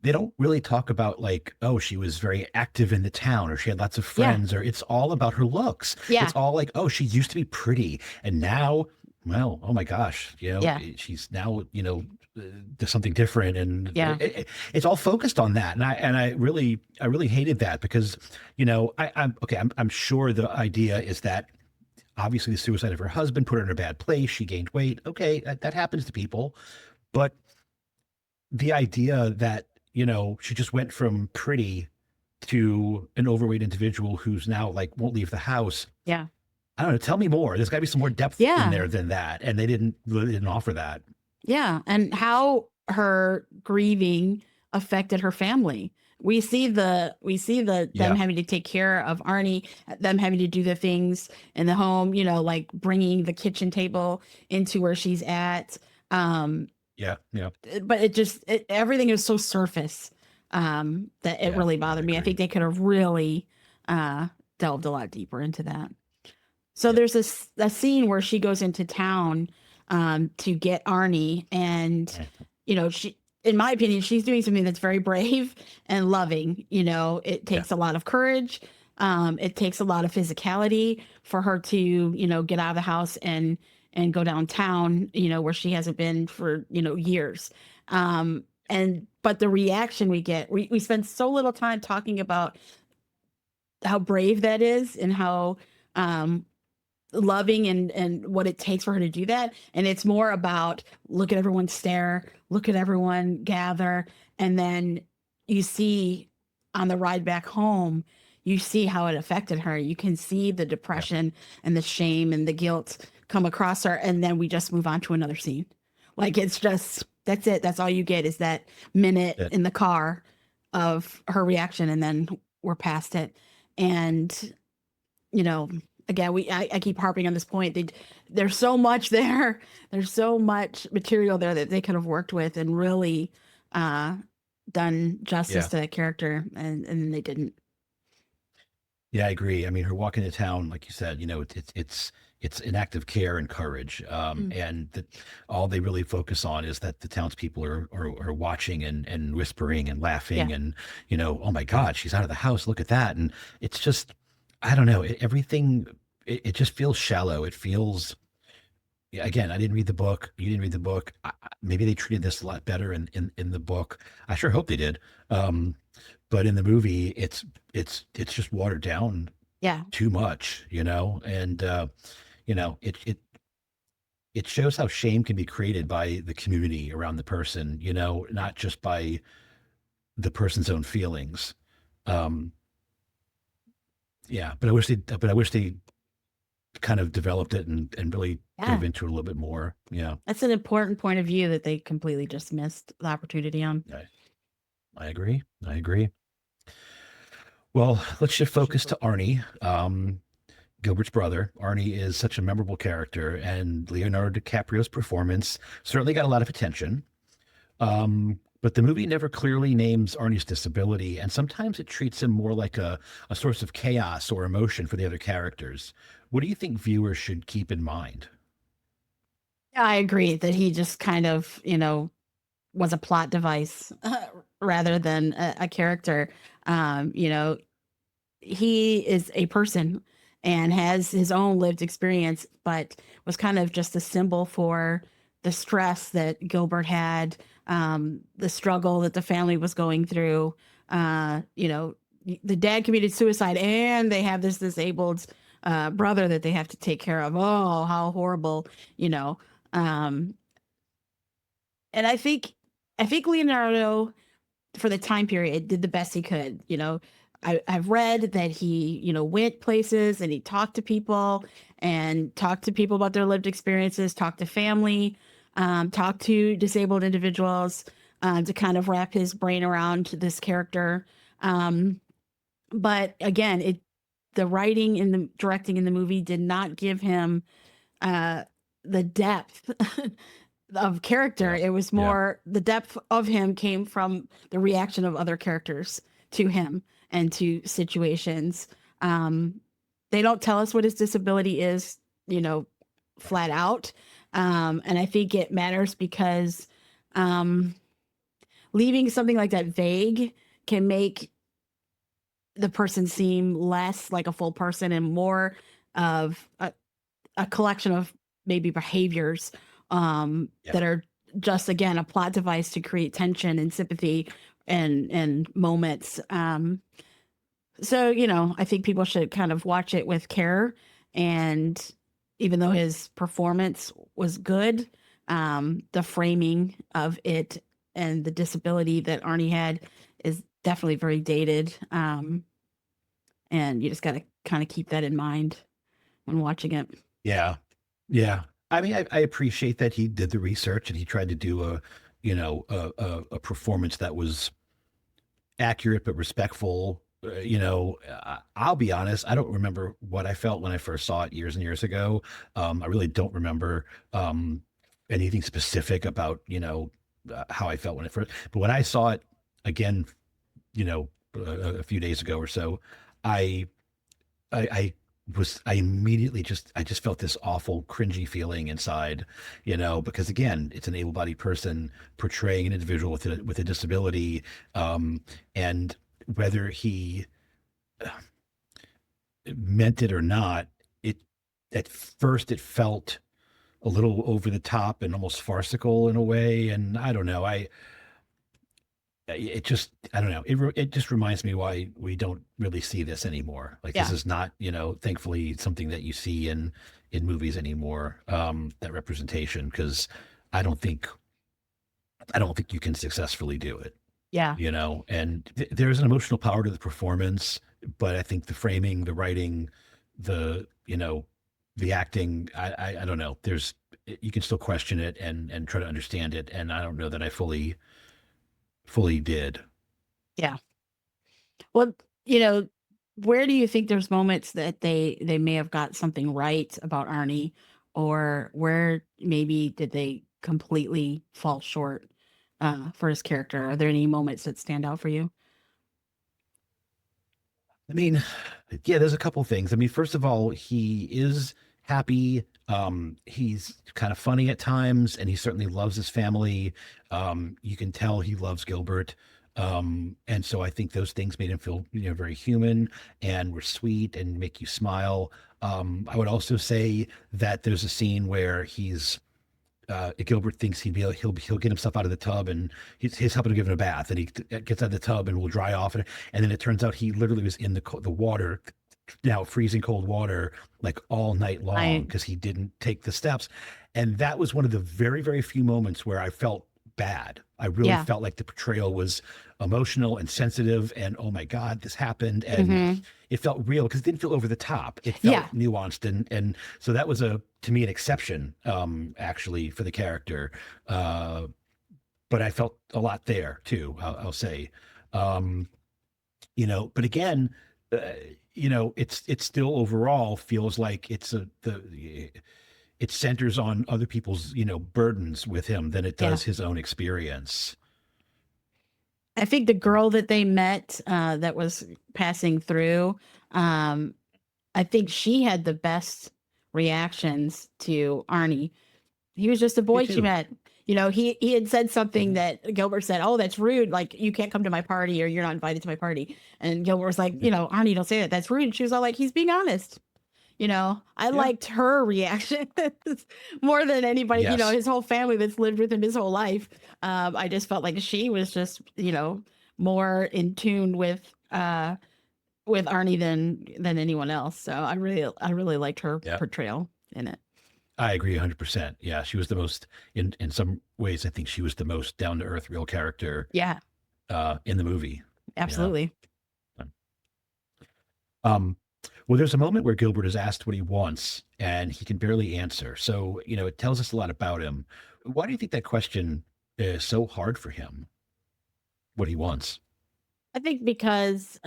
they don't really talk about like, oh, she was very active in the town, or she had lots of friends, or it's all about her looks. Yeah. It's all like, oh, she used to be pretty, and now, well, oh my gosh, Yeah. she's now, there's something different, and Yeah. it's all focused on that, and I really hated that, because I'm sure the idea is that obviously the suicide of her husband put her in a bad place. She gained weight. Okay, that happens to people, but the idea that she just went from pretty to an overweight individual who's now like won't leave the house. Yeah. I don't know. Tell me more. There's got to be some more depth in there than that, and they didn't offer that. Yeah, and how her grieving affected her family. We see them having to take care of Arnie, them having to do the things in the home, like bringing the kitchen table into where she's at. Yeah. But everything is so surface that it really bothered me. I think they could have really delved a lot deeper into that. So there's a scene where she goes into town to get Arnie, and she, in my opinion, she's doing something that's very brave and loving. It takes a lot of courage. It takes a lot of physicality for her to get out of the house and go downtown, where she hasn't been for years. But the reaction we get, we spend so little time talking about how brave that is and how loving and what it takes for her to do that. And it's more about, look at everyone stare, look at everyone gather. And then you see on the ride back home, you see how it affected her. You can see the depression and the shame and the guilt come across her. And then we just move on to another scene. Like, it's just, that's it. That's all you get is that minute in the car of her reaction. And then we're past it. And, again, I keep harping on this point. There's so much there. There's so much material there that they could have worked with and really done justice to that character, and they didn't. Yeah, I agree. I mean, her walk into town, like you said, it's an act of care and courage, and that all they really focus on is that the townspeople are watching and whispering and laughing, and oh my God, she's out of the house. Look at that, and it's just, I don't know, everything. It just feels shallow. It feels. Again, I didn't read the book. You didn't read the book. Maybe they treated this a lot better in the book. I sure hope they did. But in the movie, it's just watered down. Too much, and it shows how shame can be created by the community around the person, not just by the person's own feelings. But I wish they kind of developed it and really dove into it a little bit more. Yeah. That's an important point of view that they completely just missed the opportunity on. I agree. Well, let's shift focus to Arnie, Gilbert's brother. Arnie is such a memorable character, and Leonardo DiCaprio's performance certainly got a lot of attention. But the movie never clearly names Arnie's disability, and sometimes it treats him more like a source of chaos or emotion for the other characters. What do you think viewers should keep in mind? I agree that he just kind of, was a plot device rather than a character. You know, he is a person and has his own lived experience, but was kind of just a symbol for the stress that Gilbert had, the struggle that the family was going through. The dad committed suicide, and they have this disabled brother that they have to take care of. Oh, how horrible, you know. Um, and I think Leonardo, for the time period, did the best he could. I've read that he, went places and he talked to people and talked to people about their lived experiences, talked to family, talked to disabled individuals, to kind of wrap his brain around this character. But again, the writing and the directing in the movie did not give him uh, the depth of character. Yeah. It was Yeah. more the depth of him came from the reaction of other characters to him and to situations. Um, they don't tell us what his disability is, flat out. And I think it matters because um, leaving something like that vague can make the person seem less like a full person and more of a collection of maybe behaviors Yeah. that are just again a plot device to create tension and sympathy and moments. So I think people should kind of watch it with care. And even though his performance was good, the framing of it and the disability that Arnie had is definitely very dated. And you just got to kind of keep that in mind when watching it. Yeah. Yeah. I mean, I appreciate that he did the research and he tried to do a performance that was accurate but respectful. I'll be honest, I don't remember what I felt when I first saw it years and years ago. I really don't remember anything specific about, how I felt when it first, but when I saw it again, a few days ago or so, I, I I immediately I just felt this awful cringy feeling inside, because again, it's an able-bodied person portraying an individual with a disability, and whether he meant it or not, it at first it felt a little over the top and almost farcical in a way, and I don't know, it just I don't know, it just reminds me why we don't really see this anymore. Like this Yeah. is not, thankfully something that you see in movies anymore, that representation, because I don't think I don't think you can successfully do it, Yeah. and there's an emotional power to the performance, but I think the framing, the writing, the the acting, I don't know, there's you can still question it and try to understand it, and I don't know that I fully did. Yeah. Well, you know, where do you think there's moments that they may have got something right about Arnie, or where maybe did they completely fall short for his character? Are there any moments that stand out for you? I mean, yeah, there's a couple things. I mean, first of all, he is happy. He's kind of funny at times, and he certainly loves his family. You can tell he loves Gilbert. And so I think those things made him feel, very human and were sweet and make you smile. I would also say that there's a scene where Gilbert thinks he'll get himself out of the tub, and he's helping to give him a bath, and he gets out of the tub and will dry off, and then it turns out he literally was in the water, now freezing cold water, like all night long I because he didn't take the steps, and that was one of the very very few moments where I felt bad. I really Yeah. felt like the portrayal was emotional and sensitive, and oh my God, this happened, and Hmm. it felt real because it didn't feel over the top. It Yeah. felt nuanced, and so that was to me an exception, actually, for the character. Uh, but I felt a lot there too. I'll say. Um, But again, uh, it still overall feels like it centers on other people's, burdens with him than it Yeah. does his own experience. I think the girl that they met that was passing through, um, I think she had the best reactions to Arnie. He was just a Me boy she too. met. He had said something Mhm. that Gilbert said, "Oh, that's rude. Like you can't come to my party or you're not invited to my party." And Gilbert was like, "Arnie, don't say that. That's rude." And she was all like, "He's being honest." I Yeah. liked her reaction more than anybody, Yes. his whole family that's lived with him his whole life. I just felt like she was just, more in tune with Arnie than anyone else. So I really liked her Yeah. portrayal in it. I agree 100%. Yeah, she was the most, in some ways, I think she was the most down to earth, real character Yeah, in the movie. absolutely. Um, well, there's a moment where Gilbert is asked what he wants, and he can barely answer. So, it tells us a lot about him. Why do you think that question is so hard for him? What he wants? I think because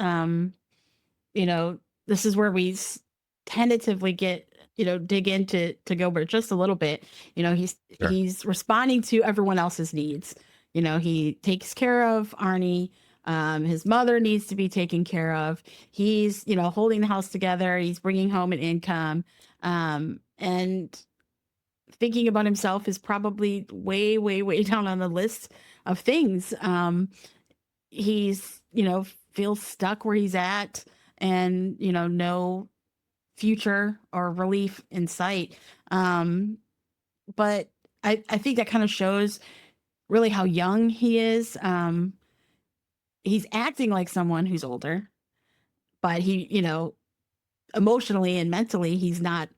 this is where we tentatively get, dig into Gilbert just a little bit. He's Sure. he's responding to everyone else's needs. He takes care of Arnie. His mother needs to be taken care of. He's, holding the house together. He's bringing home an income. And thinking about himself is probably way, way, way down on the list of things. He's, feels stuck where he's at and, no future or relief in sight. But I think that kind of shows really how young he is. He's acting like someone who's older, but he, emotionally and mentally, he's not,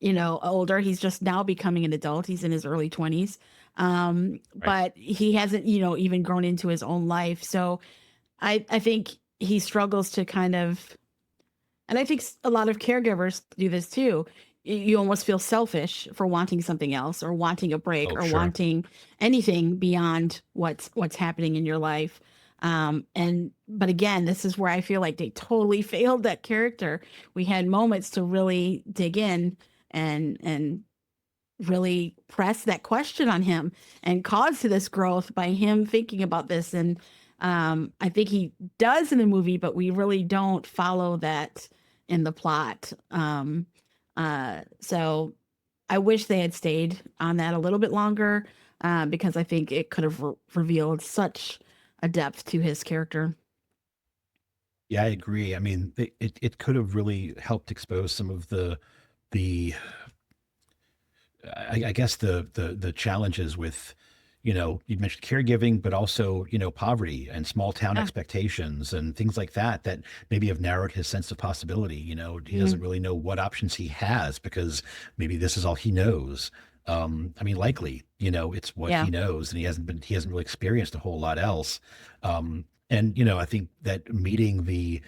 older. He's just now becoming an adult. He's in his early 20s. Right. But he hasn't, even grown into his own life. So I think he struggles to kind of, and I think a lot of caregivers do this too. You almost feel selfish for wanting something else or wanting a break Oh, or sure. wanting anything beyond what's happening in your life. But again, this is where I feel like they totally failed that character. We had moments to really dig in and really press that question on him and cause to this growth by him thinking about this. And I think he does in the movie, but we really don't follow that in the plot. So I wish they had stayed on that a little bit longer because I think it could have revealed such a depth to his character. Yeah, I agree. I mean, it could have really helped expose some of the I guess the challenges with, you mentioned caregiving, but also, poverty and small town Yeah. expectations and things like that, that maybe have narrowed his sense of possibility. He doesn't really know what options he has because maybe this is all he knows. I mean, likely, it's what Yeah. he knows, and he hasn't really experienced a whole lot else. And I think that meeting the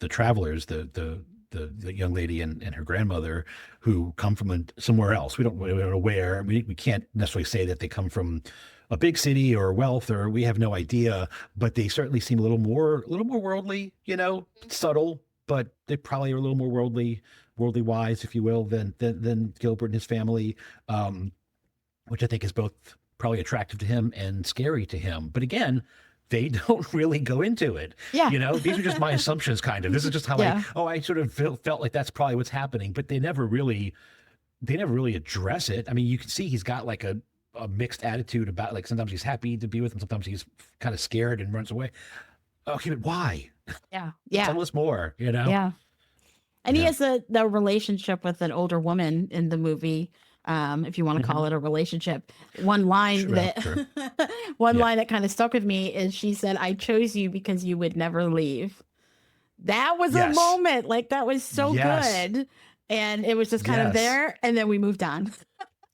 travelers, the young lady and her grandmother who come from somewhere else. We don't know where. We can't necessarily say that they come from a big city or wealth, or we have no idea, but they certainly seem a little more worldly, subtle, but they probably are a little more worldly wise, if you will, than Gilbert and his family, which I think is both probably attractive to him and scary to him. But again, they don't really go into it. Yeah. These are just my assumptions, kind of. This is just how Yeah. I sort of felt like that's probably what's happening, but they never really address it. I mean, you can see he's got like a mixed attitude about, like, sometimes he's happy to be with him, sometimes he's kind of scared and runs away. Okay, but why? Yeah. Yeah. Tell us more, Yeah. And he Yeah. has the relationship with an older woman in the movie, if you want to call it a relationship. One line Sure, that sure. one Yeah. line that kind of stuck with me is she said, "I chose you because you would never leave." That was a Yes. moment. Like that was so Yes. good. And it was just kind of Yes. there. And then we moved on.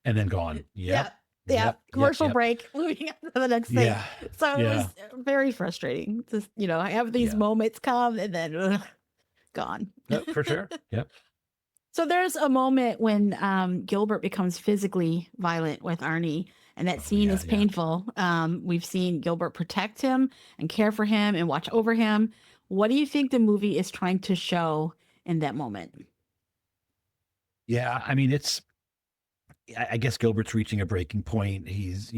And then gone. Yep. Yeah. Yep. Commercial Yep. break, moving on to the next thing. Yeah. So it Yeah. was very frustrating. Just, I have these Yeah. moments come and then gone. No, for sure. Yep. So there's a moment when Gilbert becomes physically violent with Arnie, and that Oh scene yeah, is yeah. painful. We've seen Gilbert protect him and care for him and watch over him. What do you think the movie is trying to show in that moment? Yeah, I mean, I guess Gilbert's reaching a breaking point. He's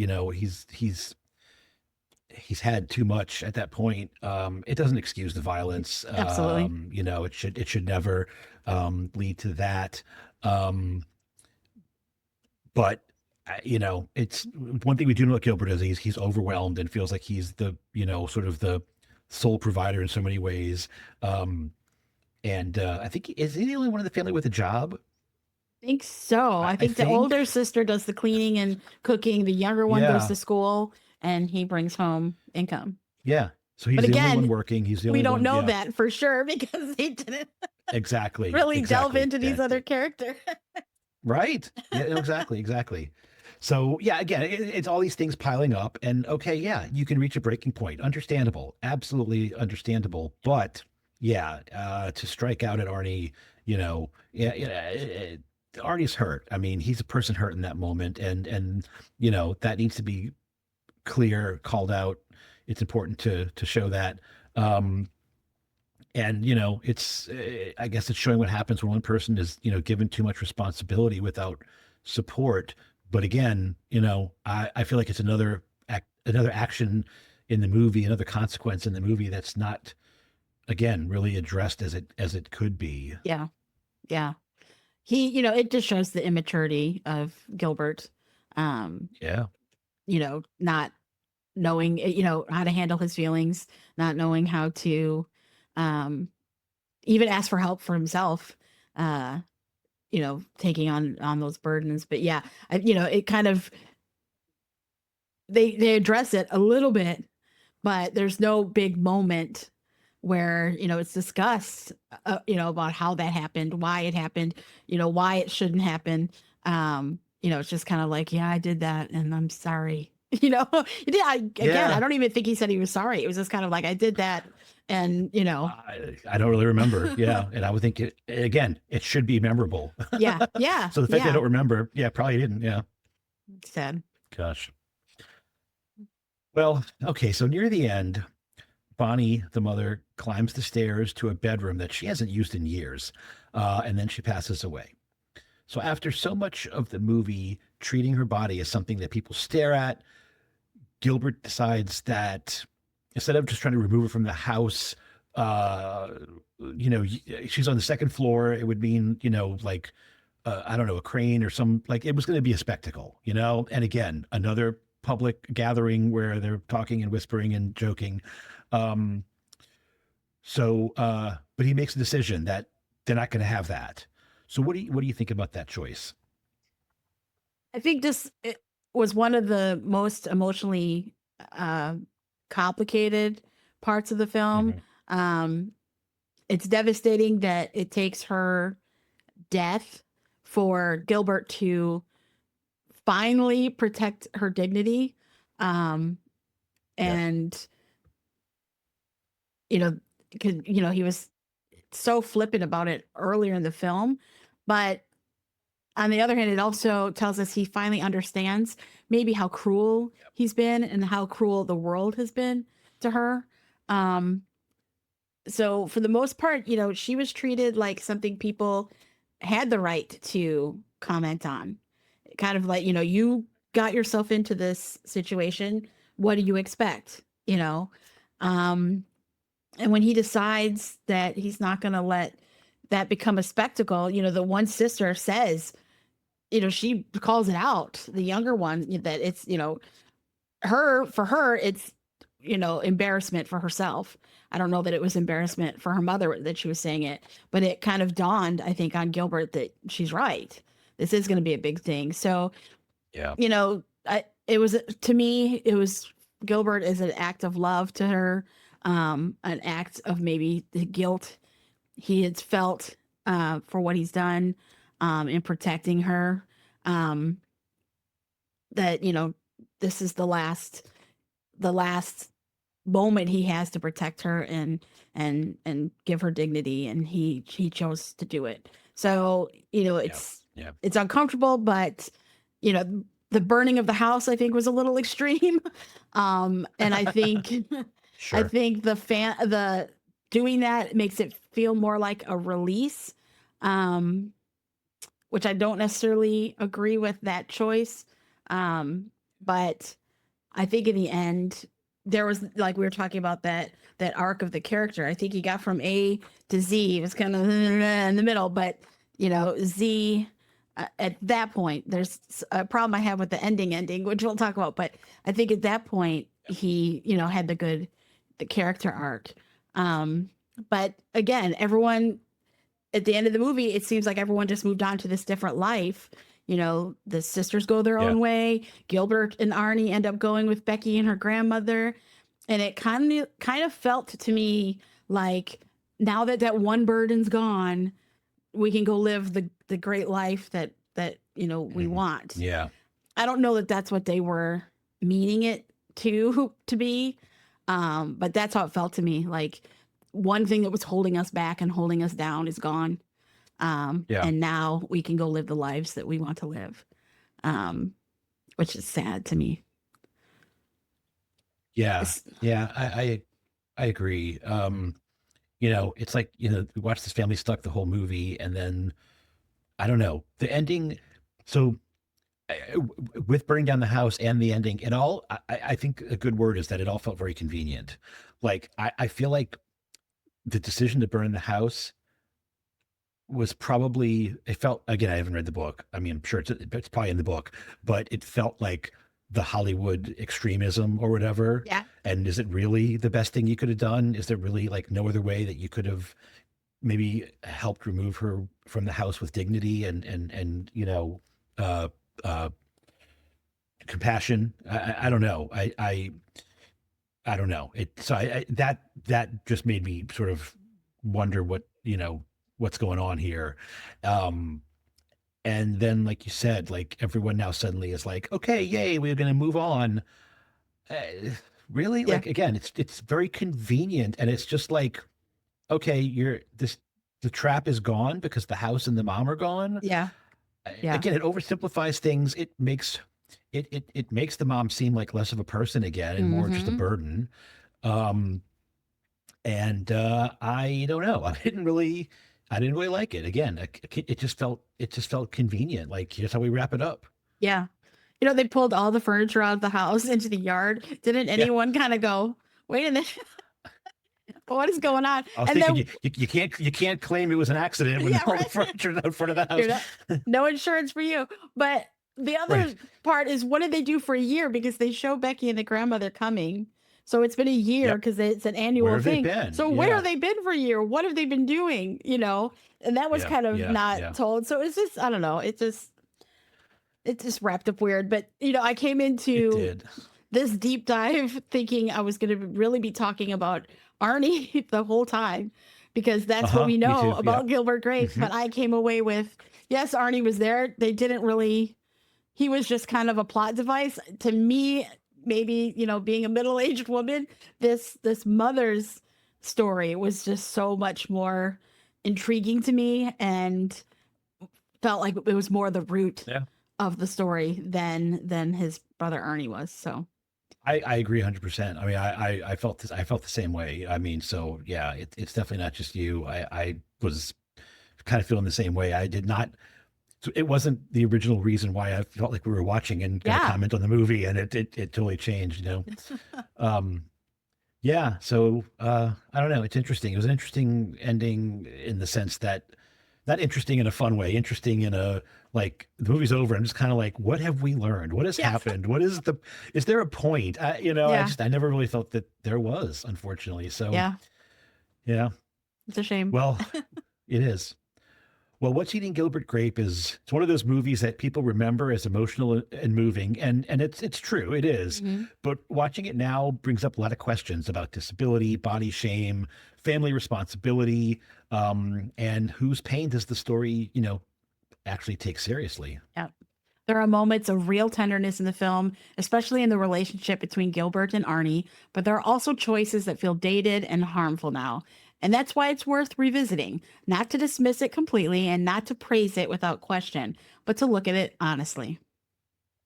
had too much at that point. It doesn't excuse the violence. Absolutely. It should never lead to that. Um, but it's one thing we do know what Gilbert is. He's overwhelmed and feels like he's the sort of the sole provider in so many ways. And I think is he the only one in the family with a job? I think so. I I think the older think. sister does the cleaning and cooking. The younger one goes Yeah, to school and he brings home income. yeah. So But he's the only one again, working. He's the we only don't one. know Yeah, that for sure because they didn't exactly, really delve exactly. into these other characters. Right. Yeah, no, exactly, exactly. So yeah, again, it's all these things piling up, and okay, yeah, you can reach a breaking point. Understandable, absolutely understandable. But yeah, to strike out at Arnie, yeah, Arnie's hurt. I mean, he's a person hurt in that moment, and that needs to be clear, called out. It's important to show that. Um, and it's I guess it's showing what happens when one person is given too much responsibility without support. But again, I feel like it's another action in the movie, another consequence in the movie that's not, again, really addressed as it could be. Yeah. Yeah. It just shows the immaturity of Gilbert. Um, Yeah, not knowing, how to handle his feelings, not knowing how to um even ask for help for himself. Uh, taking on those burdens. But yeah, it kind of they address it a little bit, but there's no big moment where it's discussed about how that happened, why it happened, why it shouldn't happen. It's just kind of like, yeah, I did that and I'm sorry. Yeah, again, I yeah. don't even think he said he was sorry. It was just kind of like, I did that. And I don't really remember. Yeah, and I would think again, it should be memorable. yeah, yeah, So the fact they yeah. don't remember, yeah, probably didn't. Yeah, Sad. gosh. Well, okay, so near the end, Bonnie, the mother, climbs the stairs to a bedroom that she hasn't used in years, and then she passes away. So, after so much of the movie treating her body as something that people stare at, Gilbert decides that instead of just trying to remove her from the house, uh, she's on the second floor. It would mean, like, I don't know, a crane or like it was going to be a spectacle, And again, another public gathering where they're talking and whispering and joking. Um, but he makes a decision that they're not going to have that. So what do you think about that choice? I think this it was one of the most emotionally uh, complicated parts of the film. Hmm. Um, it's devastating that it takes her death for Gilbert to finally protect her dignity. Um, Yeah. and, you know, because, he was so flippant about it earlier in the film. But on the other hand, it also tells us he finally understands maybe how cruel he's been and how cruel the world has been to her. Um, so for the most part, she was treated like something people had the right to comment on. Kind of like, you got yourself into this situation. What do you expect? Um, and when he decides that he's not going to let that become a spectacle, the one sister says, she calls it out, the younger one, that it's, for her, it's, embarrassment for herself. I don't know that it was embarrassment for her mother that she was saying it, but it kind of dawned, I think, on Gilbert that she's right. This is going to be a big thing. So, Yeah. it was, to me, it was Gilbert as an act of love to her, an act of maybe the guilt he has felt for what he's done in protecting her. Um, that this is the last moment he has to protect her and give her dignity, and he chose to do it. So, it's uncomfortable, but the burning of the house, I think, was a little extreme. And I think Sure. the doing that makes it feel more like a release, which I don't necessarily agree with that choice. But I think in the end, there was, like we were talking about, that arc of the character. I think he got from A to Z. It was kind of in the middle, but Z, at that point, there's a problem I have with the ending, which we'll talk about. But I think at that point, he had the character arc. But again, everyone at the end of the movie, it seems like everyone just moved on to this different life. The sisters go their own way. Gilbert and Arnie end up going with Becky and her grandmother. And it kind of felt to me like, now that one burden's gone, we can go live the great life that we want. Yeah. I don't know that that's what they were meaning it to be. But that's how it felt to me. Like, one thing that was holding us back and holding us down is gone. And now we can go live the lives that we want to live, which is sad to me. Yeah. Yeah. I agree. It's like, we watched this family stuck the whole movie, and then I don't know, the ending. So with burning down the house and the ending and all, I think a good word is that it all felt very convenient. Like, I feel like the decision to burn the house was probably, it felt, again, I haven't read the book. I mean, I'm sure it's probably in the book, but it felt like the Hollywood extremism or whatever. Yeah. And is it really the best thing you could have done? Is there really like no other way that you could have maybe helped remove her from the house with dignity and compassion? I don't know. I don't know. That just made me sort of wonder what's going on here. And then, like you said, like everyone now suddenly is like, okay, yay, we're going to move on. Really? Yeah. Like, again, it's very convenient. And it's just like, okay, the trap is gone because the house and the mom are gone. Yeah. Yeah. Again, it oversimplifies things. It makes the mom seem like less of a person again and more just a burden. And I don't know. I didn't really like it. Again, it just felt convenient. Like, here's how we wrap it up. Yeah. They pulled all the furniture out of the house into the yard. Didn't anyone kind of go, wait a minute, what is going on? I was thinking, you can't claim it was an accident when all the furniture out in front of the house. No insurance for you. But the other part is, what did they do for a year? Because they show Becky and the grandmother coming. So it's been a year because it's an annual thing. So where have they been for a year? What have they been doing? And that was kind of not told. So it's just, I don't know. It just wrapped up weird. But, I came into this deep dive thinking I was going to really be talking about Arnie the whole time, because that's what we know about Gilbert Grape. But I came away with, yes, Arnie was there. They didn't really, he was just kind of a plot device to me. Maybe, being a middle-aged woman, this mother's story was just so much more intriguing to me, and felt like it was more the root of the story than his brother Arnie was. So I agree 100%. I mean, I felt the same way. I mean, so yeah, it's definitely not just you. I was kind of feeling the same way. I did not. So it wasn't the original reason why I felt like we were watching and going to comment on the movie, and it totally changed, Yeah. So I don't know. It's interesting. It was an interesting ending in the sense that, not interesting in a fun way, interesting in a, like, the movie's over. I'm just kind of like, what have we learned? What has happened? Is there a point? I never really felt that there was, unfortunately. So yeah, it's a shame. Well, it is. Well, What's Eating Gilbert Grape it's one of those movies that people remember as emotional and moving, and it's true, it is. But watching it now brings up a lot of questions about disability, body shame, family responsibility, and whose pain does the story, actually take seriously. Yeah. There are moments of real tenderness in the film, especially in the relationship between Gilbert and Arnie, but there are also choices that feel dated and harmful now. And that's why it's worth revisiting, not to dismiss it completely and not to praise it without question, but to look at it honestly.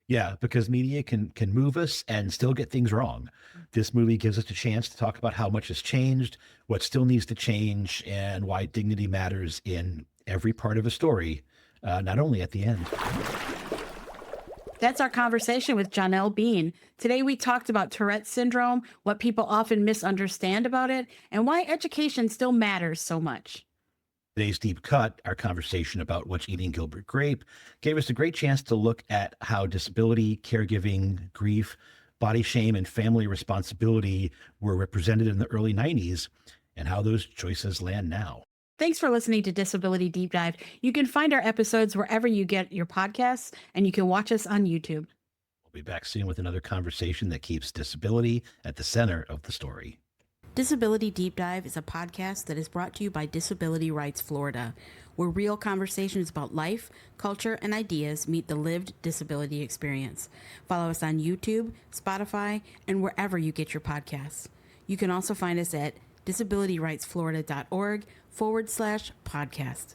Yeah, because media can move us and still get things wrong. This movie gives us a chance to talk about how much has changed, what still needs to change, and why dignity matters in every part of a story, not only at the end. That's our conversation with Jhónelle Bean. Today we talked about Tourette syndrome, what people often misunderstand about it, and why education still matters so much. Today's Deep Cut, our conversation about What's Eating Gilbert Grape, gave us a great chance to look at how disability, caregiving, grief, body shame, and family responsibility were represented in the early 90s and how those choices land now. Thanks for listening to Disability Deep Dive. You can find our episodes wherever you get your podcasts, and you can watch us on YouTube. We'll be back soon with another conversation that keeps disability at the center of the story. Disability Deep Dive is a podcast that is brought to you by Disability Rights Florida, where real conversations about life, culture, and ideas meet the lived disability experience. Follow us on YouTube, Spotify, and wherever you get your podcasts. You can also find us at disabilityrightsflorida.org/podcast.